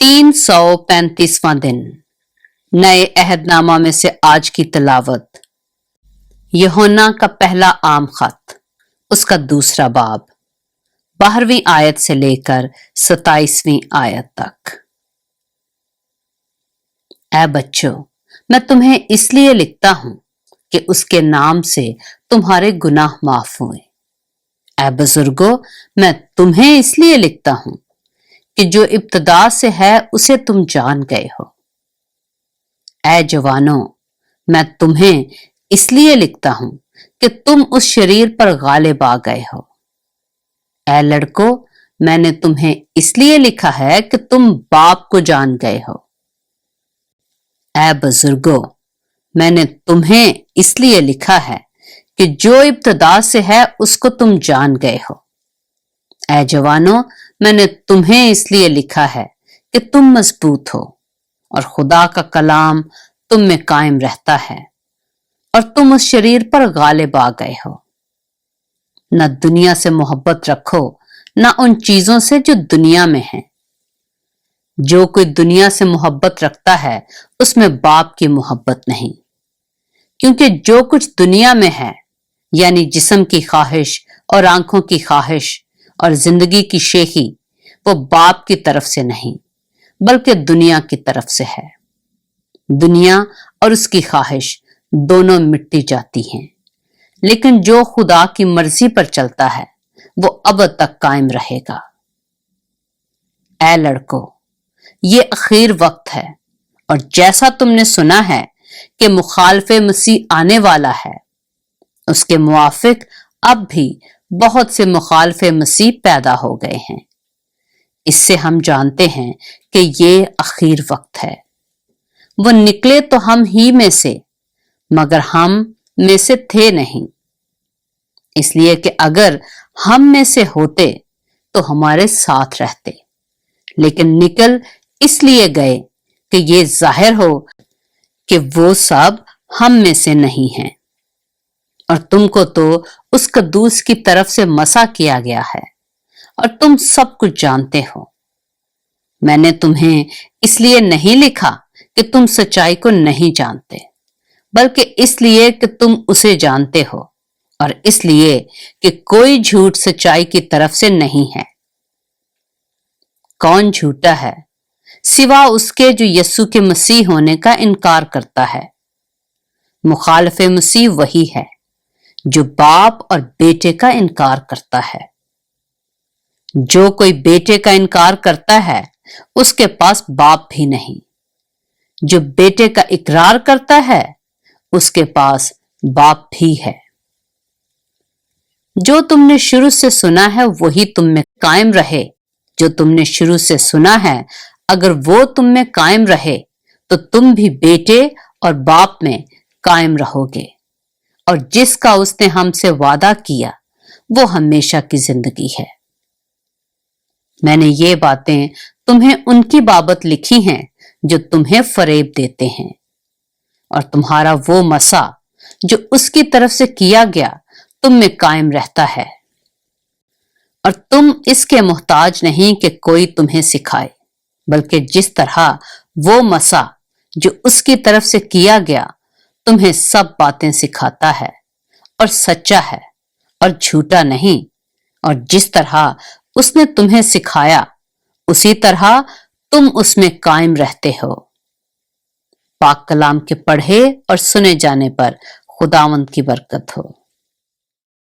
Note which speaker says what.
Speaker 1: 335वां दिन नए अहदनामा में से आज की तिलावत यूहन्ना का पहला आम खत, उसका दूसरा बाब, 12वीं आयत से लेकर 27वीं आयत तक। ऐ बच्चों, मैं तुम्हें इसलिए लिखता हूं कि उसके नाम से तुम्हारे गुनाह माफ हुए। ऐ बुजुर्गों, मैं तुम्हें इसलिए लिखता हूं कि जो इब्तिदा से है उसे तुम जान गए हो। ऐ जवानों, मैं तुम्हें इसलिए लिखता हूं कि तुम उस शरीर पर गालिब आ गए हो। ऐ लड़कों, मैंने तुम्हें इसलिए लिखा है कि तुम बाप को जान गए हो। ऐ बुजुर्गों, मैंने तुम्हें इसलिए लिखा है कि जो इब्तिदा से है उसको तुम जान गए हो। ऐ जवानों, मैंने तुम्हें इसलिए लिखा है कि तुम मजबूत हो और खुदा का कलाम तुम में कायम रहता है और तुम उस शरीर पर गालिब आ गए हो। न दुनिया से मोहब्बत रखो, न उन चीजों से जो दुनिया में हैं। जो कोई दुनिया से मोहब्बत रखता है उसमें बाप की मोहब्बत नहीं, क्योंकि जो कुछ दुनिया में है, यानी जिस्म की ख्वाहिश और आंखों की ख्वाहिश और जिंदगी की शेखी, वो बाप की तरफ से नहीं बल्कि दुनिया की तरफ से है। दुनिया और उसकी ख्वाहिश दोनों मिटती जाती हैं, लेकिन जो खुदा की मर्जी पर चलता है वो अब तक कायम रहेगा। ऐ लड़कों, ये आखिर वक्त है और जैसा तुमने सुना है कि मुखालफे मसीह आने वाला है, उसके मुआफिक अब भी बहुत से मुखालफे मसीह पैदा हो गए हैं। इससे हम जानते हैं कि ये आखिर वक्त है। वो निकले तो हम ही में से, मगर हम में से थे नहीं, इसलिए कि अगर हम में से होते तो हमारे साथ रहते, लेकिन निकल इसलिए गए कि ये जाहिर हो कि वो सब हम में से नहीं हैं। और तुमको तो उस कद्दूस की तरफ से मसा किया गया है और तुम सब कुछ जानते हो। मैंने तुम्हें इसलिए नहीं लिखा कि तुम सच्चाई को नहीं जानते, बल्कि इसलिए कि तुम उसे जानते हो और इसलिए कि कोई झूठ सच्चाई की तरफ से नहीं है। कौन झूठा है सिवा उसके जो यस्सु के मसीह होने का इनकार करता है। मुखालफे मसीह वही है जो बाप और बेटे का इनकार करता है। जो कोई बेटे का इनकार करता है उसके पास बाप भी नहीं। जो बेटे का इकरार करता है उसके पास बाप भी है। जो तुमने शुरू से सुना है वही तुम में कायम रहे। जो तुमने शुरू से सुना है अगर वो तुम में कायम रहे तो तुम भी बेटे और बाप में कायम रहोगे। और जिसका उसने हमसे वादा किया वो हमेशा की जिंदगी है। मैंने ये बातें तुम्हें उनकी बाबत लिखी हैं जो तुम्हें फरेब देते हैं, और तुम्हारा वो मसा जो उसकी तरफ से किया गया तुम में कायम रहता है। और तुम इसके मोहताज नहीं कि कोई तुम्हें सिखाए, बल्कि जिस तरह वो मसा जो उसकी तरफ से किया गया तुम्हें सब बातें सिखाता है और सच्चा है और झूठा नहीं। और जिस तरह उसने तुम्हें सिखाया उसी तरह तुम उसमें कायम रहते हो। पाक कलाम के पढ़े और सुने जाने पर खुदावंद की बरकत हो।